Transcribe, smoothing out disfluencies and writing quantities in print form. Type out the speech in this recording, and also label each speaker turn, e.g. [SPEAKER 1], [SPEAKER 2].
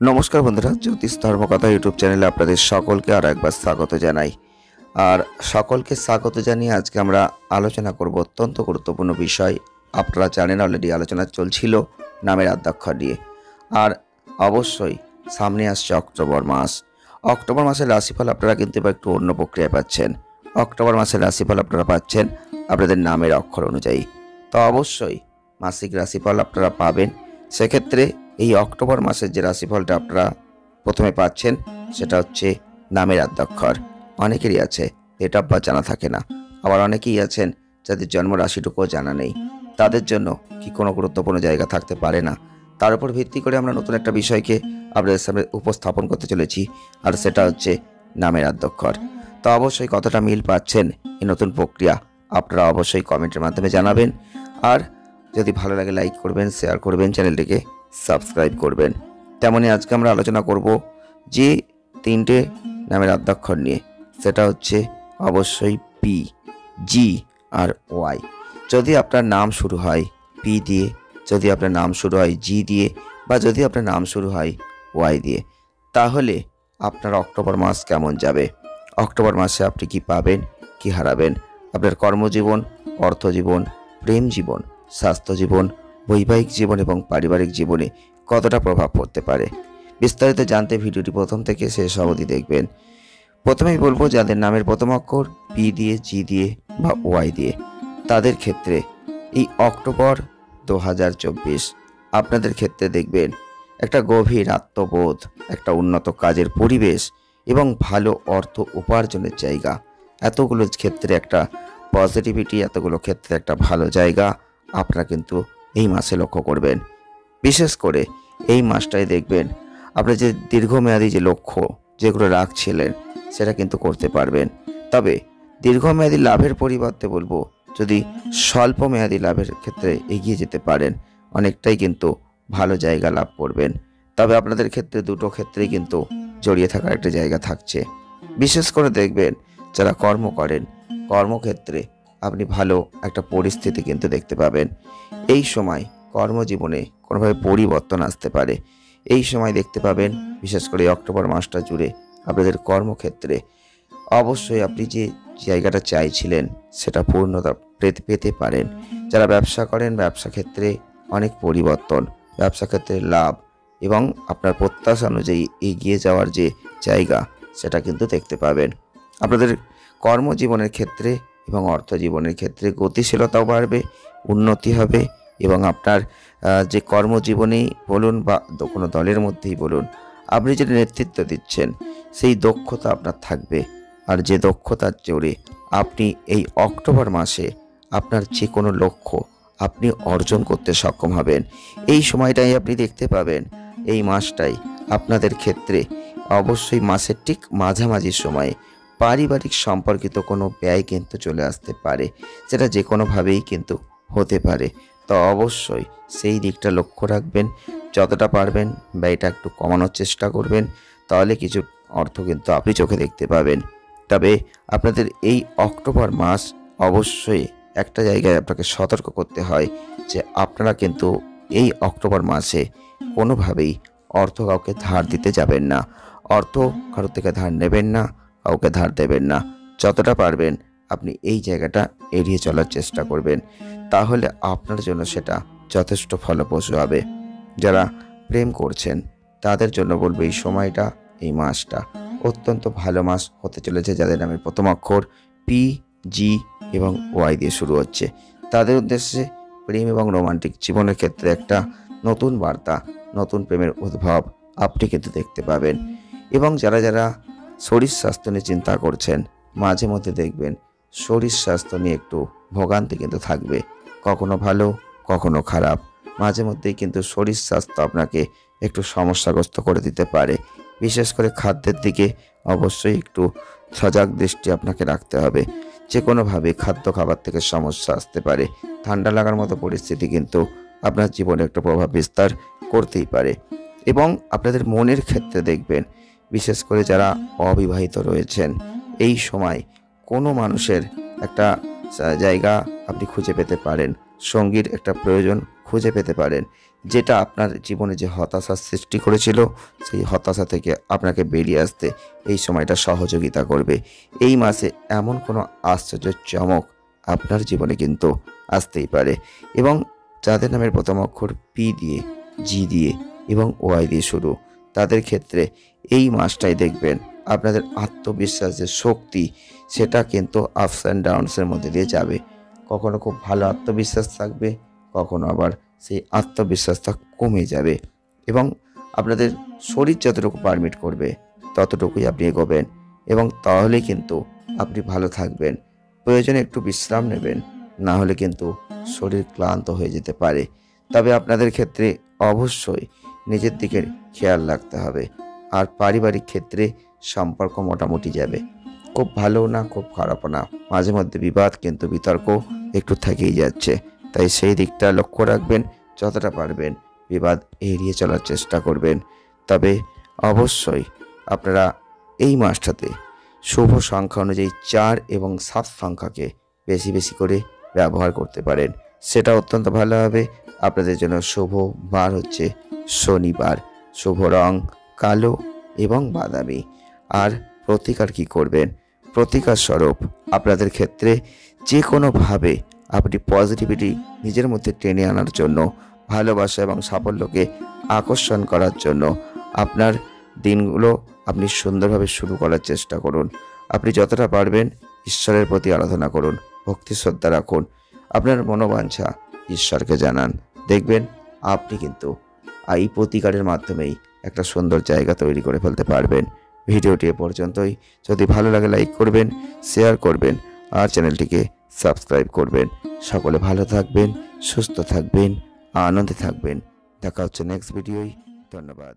[SPEAKER 1] নমস্কার বন্ধুরা, জ্যোতিষ ধর্মকথা ইউটিউব চ্যানেলে আপনাদের সকলকে আর একবার স্বাগত জানাই। আর সকলকে স্বাগত জানিয়ে আজকে আমরা আলোচনা করব অত্যন্ত গুরুত্বপূর্ণ বিষয়। আপনারা জানেন অলরেডি আলোচনা চলছিল নামের আদ্যাক্ষর নিয়ে। আর অবশ্যই সামনে আসছে অক্টোবর মাস। অক্টোবর মাসের রাশিফল আপনারা কিন্তু এবার একটু অন্য প্রক্রিয়ায় পাচ্ছেন। অক্টোবর মাসের রাশিফল আপনারা পাচ্ছেন আপনাদের নামের অক্ষর অনুযায়ী। তো অবশ্যই মাসিক রাশিফল আপনারা পাবেন। সেক্ষেত্রে এই অক্টোবর মাসের যে রাশিফলটা আপনারা প্রথমে পাচ্ছেন সেটা হচ্ছে নামের আদ্যাক্ষর। অনেকেরই আছে ডেট অফ বার্থ জানা থাকে না, আবার অনেকেই আছেন যাদের জন্ম রাশিটুকুও জানা নেই। তাদের জন্য কি কোনো গুরুত্বপূর্ণ জায়গা থাকতে পারে না? তার উপর ভিত্তি করে আমরা নতুন একটা বিষয়কে আপনাদের সামনে উপস্থাপন করতে চলেছি, আর সেটা হচ্ছে নামের আদ্যাক্ষর। তো অবশ্যই কতটা মিল পাচ্ছেন এই নতুন প্রক্রিয়া আপনারা অবশ্যই কমেন্টের মাধ্যমে জানাবেন। আর যদি ভালো লাগে লাইক করবেন, শেয়ার করবেন, চ্যানেলটিকে সাবস্ক্রাইব করবেন। তেমনই আজকে আমরা আলোচনা করব যে তিনটে নামের আদ্যাক্ষর নিয়ে, সেটা হচ্ছে অবশ্যই পি, জি আর ওয়াই। যদি আপনার নাম শুরু হয় পি দিয়ে, যদি আপনার নাম শুরু হয় জি দিয়ে, বা যদি আপনার নাম শুরু হয় ওয়াই দিয়ে, তাহলে আপনার অক্টোবর মাস কেমন যাবে? অক্টোবর মাসে আপনি কি পাবেন, কি হারাবেন? আপনার কর্মজীবন, অর্থজীবন, প্রেম জীবন, স্বাস্থ্য জীবন, বৈবাহিক জীবন এবং পারিবারিক জীবনে কতটা প্রভাব পড়তে পারে? বিস্তারিত জানতে ভিডিওটি প্রথম থেকে শেষ অবধি দেখবেন। প্রথমেই বলবো, যাদের নামের প্রথম অক্ষর পি দিয়ে, জি দিয়ে বা ওয়াই দিয়ে, তাদের ক্ষেত্রে এই অক্টোবর 2024 আপনাদের ক্ষেত্রে দেখবেন একটা গভীর আত্মবোধ, একটা উন্নত কাজের পরিবেশ এবং ভালো অর্থ উপার্জনের জায়গা। এতগুলো ক্ষেত্রে একটা পজিটিভিটি, এতগুলো ক্ষেত্রে একটা ভালো জায়গা আপনারা কিন্তু এই মাসে লক্ষ্য করবেন। বিশেষ করে এই মাসটাই দেখবেন আপনি যে দীর্ঘমেয়াদী যে লক্ষ্য যেগুলো রাখছিলেন সেটা কিন্তু করতে পারবেন। তবে দীর্ঘমেয়াদী লাভের পরিবর্তে বলবো, যদি স্বল্প মেয়াদী লাভের ক্ষেত্রে এগিয়ে যেতে পারেন, অনেকটাই কিন্তু ভালো জায়গা লাভ করবেন। তবে আপনাদের ক্ষেত্রে দুটো ক্ষেত্রেই কিন্তু জড়িয়ে থাকার একটা জায়গা থাকছে। বিশেষ করে দেখবেন যারা কর্ম করেন, কর্মক্ষেত্রে আপনি ভালো একটা পরিস্থিতি কিন্তু দেখতে পাবেন। এই সময় কর্মজীবনে কোনোভাবে পরিবর্তন আসতে পারে। এই সময় দেখতে পাবেন, বিশেষ করে অক্টোবর মাসটা জুড়ে আপনাদের কর্মক্ষেত্রে অবশ্যই আপনি যে জায়গাটা চাইছিলেন সেটা পূর্ণতা পেতে পারেন। যারা ব্যবসা করেন, ব্যবসা ক্ষেত্রে অনেক পরিবর্তন, ব্যবসা ক্ষেত্রে লাভ এবং আপনার প্রত্যাশা অনুযায়ী এগিয়ে যাওয়ার যে জায়গা সেটা কিন্তু দেখতে পাবেন। আপনাদের কর্মজীবনের ক্ষেত্রে এবং অর্থজীবনের ক্ষেত্রে গতিশীলতাও বাড়বে, উন্নতি হবে এবং আপনার যে কর্মজীবনেই বলুন বা কোনো দলের মধ্যেই বলুন, আপনি যে নেতৃত্ব দিচ্ছেন সেই দক্ষতা আপনার থাকবে। আর যে দক্ষতার জোরে আপনি এই অক্টোবর মাসে আপনার যে কোনো লক্ষ্য আপনি অর্জন করতে সক্ষম হবেন। এই সময়টাই আপনি দেখতে পাবেন, এই মাসটাই আপনাদের ক্ষেত্রে অবশ্যই মাসের ঠিক মাঝামাঝি সময়ে পারিবারিক সম্পর্কিত কোনো ব্যয় কিন্তু চলে আসতে পারে, সেটা যে কোনোভাবেই কিন্তু হতে পারে। তো অবশ্যই সেই দিকটা লক্ষ্য রাখবেন। যতটা পারবেন ব্যয়টা একটু কমানোর চেষ্টা করবেন, তাহলে কিছু অর্থ কিন্তু আপনি চোখে দেখতে পাবেন। তবে আপনাদের এই অক্টোবর মাস অবশ্যই একটা জায়গায় আপনাকে সতর্ক করতে হয় যে আপনারা কিন্তু এই অক্টোবর মাসে কোনোভাবেই অর্থ কাউকে ধার দিতে যাবেন না। অর্থ কারোর থেকে ধার নেবেন না, কাউকে ধার দেবেন না। যতটা পারবেন আপনি এই জায়গাটা এড়িয়ে চলার চেষ্টা করবেন, তাহলে আপনার জন্য সেটা যথেষ্ট ফলপ্রসূ হবে। যারা প্রেম করছেন তাদের জন্য বলবো, এই সময়টা, এই মাসটা অত্যন্ত ভালো মাস হতে চলেছে। যাদের নামের প্রথম অক্ষর পি, জি এবং ওয়াই দিয়ে শুরু হচ্ছে, তাদের উদ্দেশ্যে প্রেম এবং রোমান্টিক জীবনের ক্ষেত্রে একটা নতুন বার্তা, নতুন প্রেমের উদ্ভব আপনি কিন্তু দেখতে পাবেন। এবং যারা যারা শরীর স্বাস্থ্য নিয়ে চিন্তা করছেন, মাঝে মধ্যে দেখবেন শরীর স্বাস্থ্য নিয়ে একটু ভোগান্তি কিন্তু থাকবে, কখনো ভালো কখনো খারাপ। মাঝে মধ্যেই কিন্তু শরীর স্বাস্থ্য আপনাকে একটু সমস্যাগ্রস্ত করে দিতে পারে। বিশেষ করে খাদ্যের দিকে অবশ্যই একটু সজাগ দৃষ্টি আপনাকে রাখতে হবে। যে কোনোভাবে খাদ্য খাবার থেকে সমস্যা আসতে পারে। ঠান্ডা লাগার মতো পরিস্থিতি কিন্তু আপনার জীবনে একটা প্রভাব বিস্তার করতেই পারে। এবং আপনাদের মনের ক্ষেত্রে দেখবেন, বিশেষ করে যারা অবিবাহিত রয়েছেন, এই সময় কোনো মানুষের একটা জায়গা আপনি খুঁজে পেতে পারেন, সঙ্গীর একটা প্রয়োজন খুঁজে পেতে পারেন। যেটা আপনার জীবনে যে হতাশার সৃষ্টি করেছিল, সেই হতাশা থেকে আপনাকে বেরিয়ে আসতে এই সময়টা সহযোগিতা করবে। এই মাসে এমন কোনো আশ্চর্য চমক আপনার জীবনে কিন্তু আসতেই পারে। এবং যাদের নামের প্রথম অক্ষর পি দিয়ে, জি দিয়ে এবং ওয়াই দিয়ে শুরু, তাদের ক্ষেত্রে এই মাসটাই দেখবেন আপনাদের আত্মবিশ্বাস যে শক্তি, সেটা কিন্তু আপস অ্যান্ড ডাউনসের মধ্যে দিয়ে যাবে। কখনো খুব ভালো আত্মবিশ্বাস থাকবে, কখনো আবার সেই আত্মবিশ্বাসটা কমে যাবে। এবং আপনাদের শরীর যতটুকু পারমিট করবে ততটুকুই আপনি এগোবেন, এবং তাহলেই কিন্তু আপনি ভালো থাকবেন। প্রয়োজনে একটু বিশ্রাম নেবেন, না হলে কিন্তু শরীর ক্লান্ত হয়ে যেতে পারে। তবে আপনাদের ক্ষেত্রে অবশ্যই নিজের দিকে খেয়াল রাখতে হবে। আর পারিবারিক ক্ষেত্রে সম্পর্ক মোটামুটি যাবে, খুব ভালো না খুব খারাপও না, মাঝে মধ্যে বিবাদ কিন্তু বিতর্ক একটু থেকেই যাচ্ছে। তাই সেই দিকটা লক্ষ্য রাখবেন, যতটা পারবেন বিবাদ এড়িয়ে চলার চেষ্টা করবেন। তবে অবশ্যই আপনারা এই মাসটাতে শুভ সংখ্যা অনুযায়ী 4 এবং 7 সংখ্যাকে বেশি বেশি করে ব্যবহার করতে পারেন, সেটা অত্যন্ত ভালো হবে। আপনাদের জন্য শুভ বার হচ্ছে শনিবার, শুভ রং কালো এবং বাদামি। আর প্রতিকার কি করবেন? প্রতিকার স্বরূপ আপনাদের ক্ষেত্রে যে কোনোভাবে আপনি পজিটিভিটি নিজের মধ্যে টেনে আনার জন্য, ভালোবাসা এবং সাফল্যকে আকর্ষণ করার জন্য আপনার দিনগুলো আপনি সুন্দরভাবে শুরু করার চেষ্টা করুন। আপনি যতটা পারবেন ঈশ্বরের প্রতি আরাধনা করুন, ভক্তি শ্রদ্ধা রাখুন, আপনার মনোবাঞ্ছা ঈশ্বরকে জানান। দেখবেন আপনি কিন্তু এই প্রতিকারের মাধ্যমেই একটা সুন্দর জায়গা তৈরি করে ফেলতে পারবেন। ভিডিওটি এ পর্যন্তই। যদি ভালো লাগে লাইক করবেন, শেয়ার করবেন আর চ্যানেলটিকে সাবস্ক্রাইব করবেন। সকলে ভালো থাকবেন, সুস্থ থাকবেন, আনন্দে থাকবেন। দেখা হচ্ছে নেক্সট ভিডিওয়। ধন্যবাদ।